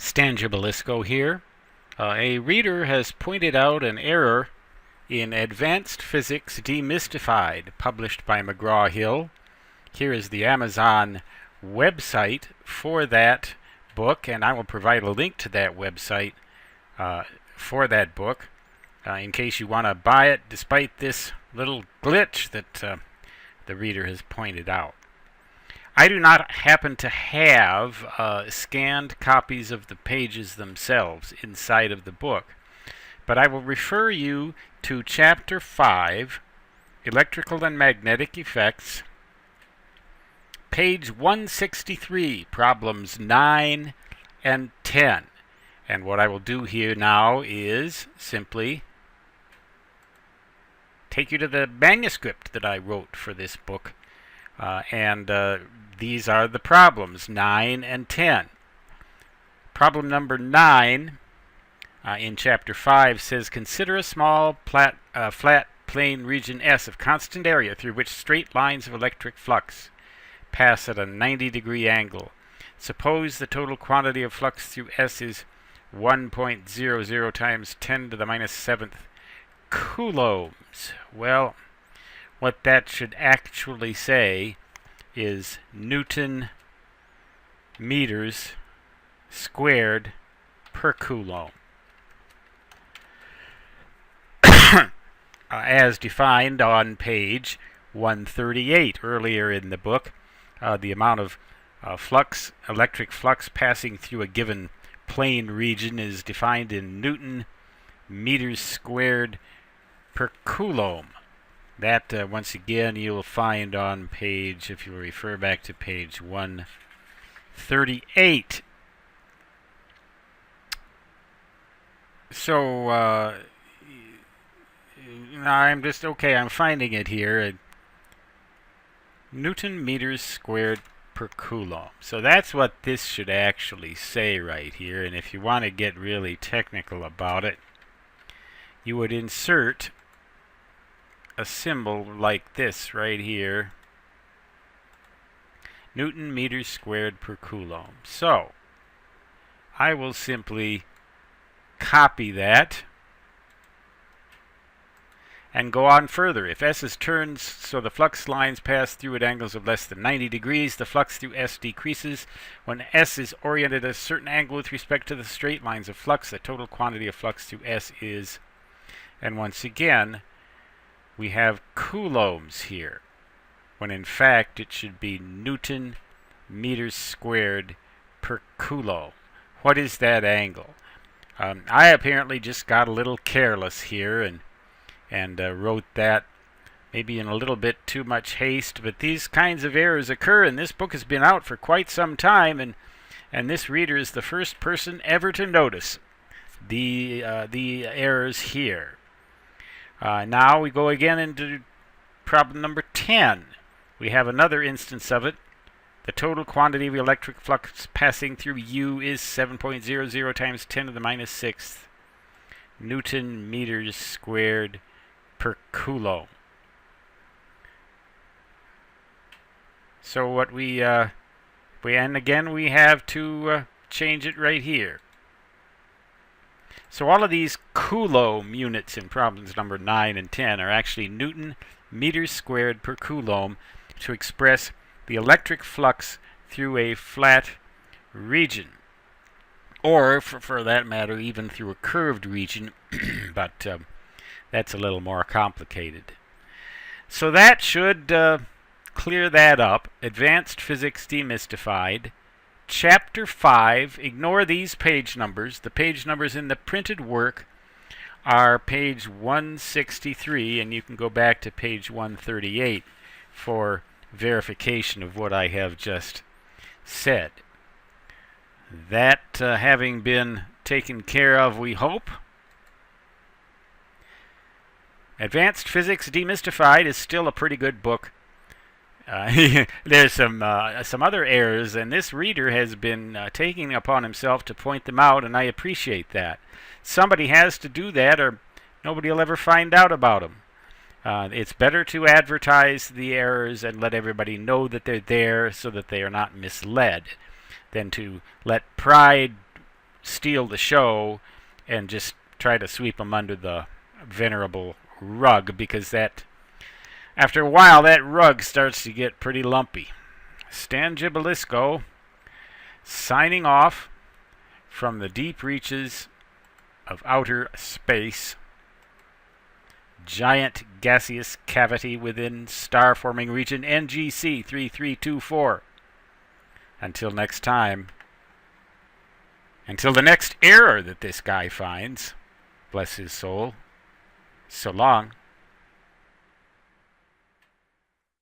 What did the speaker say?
Stangibelisco here. A reader has pointed out an error in Advanced Physics Demystified, published by McGraw-Hill. Here is the Amazon website for that book, and I will provide a link to that website for that book in case you want to buy it, despite this little glitch that the reader has pointed out. I do not happen to have scanned copies of the pages themselves inside of the book, but I will refer you to Chapter 5, Electrical and Magnetic Effects, page 163, problems 9 and 10. And what I will do here now is simply take you to the manuscript that I wrote for this book, and these are the problems, 9 and 10. Problem number 9 in Chapter 5 says, consider a small flat plane region S of constant area through which straight lines of electric flux pass at a 90-degree angle. Suppose the total quantity of flux through S is 1.00 times 10 to the minus 7th coulombs. Well, what that should actually say is Newton meters squared per coulomb. As defined on page 138 earlier in the book, the amount of electric flux passing through a given plane region is defined in Newton meters squared per coulomb. That, once again, you'll find on page, if you refer back to page 138. So, I'm finding it here. Newton meters squared per coulomb. So that's what this should actually say right here. And if you want to get really technical about it, you would insert a symbol like this right here, Newton meters squared per coulomb. So I will simply copy that and go on further. If S is turned so the flux lines pass through at angles of less than 90 degrees, the flux through S decreases. When S is oriented at a certain angle with respect to the straight lines of flux, the total quantity of flux through S is, and once again, we have coulombs here, when in fact it should be Newton meters squared per coulomb. What is that angle? I apparently just got a little careless here and wrote that maybe in a little bit too much haste, but these kinds of errors occur, and this book has been out for quite some time, and this reader is the first person ever to notice the errors here. Now we go again into problem number 10. We have another instance of it. The total quantity of electric flux passing through U is 7.00 times 10 to the minus 6th Newton meters squared per coulomb. So what we have to change it right here. So all of these coulomb units in problems number 9 and 10 are actually Newton meters squared per coulomb to express the electric flux through a flat region, or for that matter even through a curved region, but that's a little more complicated. So that should clear that up. Advanced Physics Demystified, Chapter 5. Ignore these page numbers. The page numbers in the printed work are page 163, and you can go back to page 138 for verification of what I have just said. That having been taken care of, we hope. Advanced Physics Demystified is still a pretty good book. There's some other errors, and this reader has been taking upon himself to point them out, and I appreciate that. Somebody has to do that, or nobody will ever find out about them. It's better to advertise the errors and let everybody know that they're there so that they are not misled than to let pride steal the show and just try to sweep them under the venerable rug, because that, after a while, that rug starts to get pretty lumpy. Stan Gibilisco signing off from the deep reaches of outer space. Giant gaseous cavity within star-forming region NGC 3324. Until next time. Until the next error that this guy finds. Bless his soul. So long.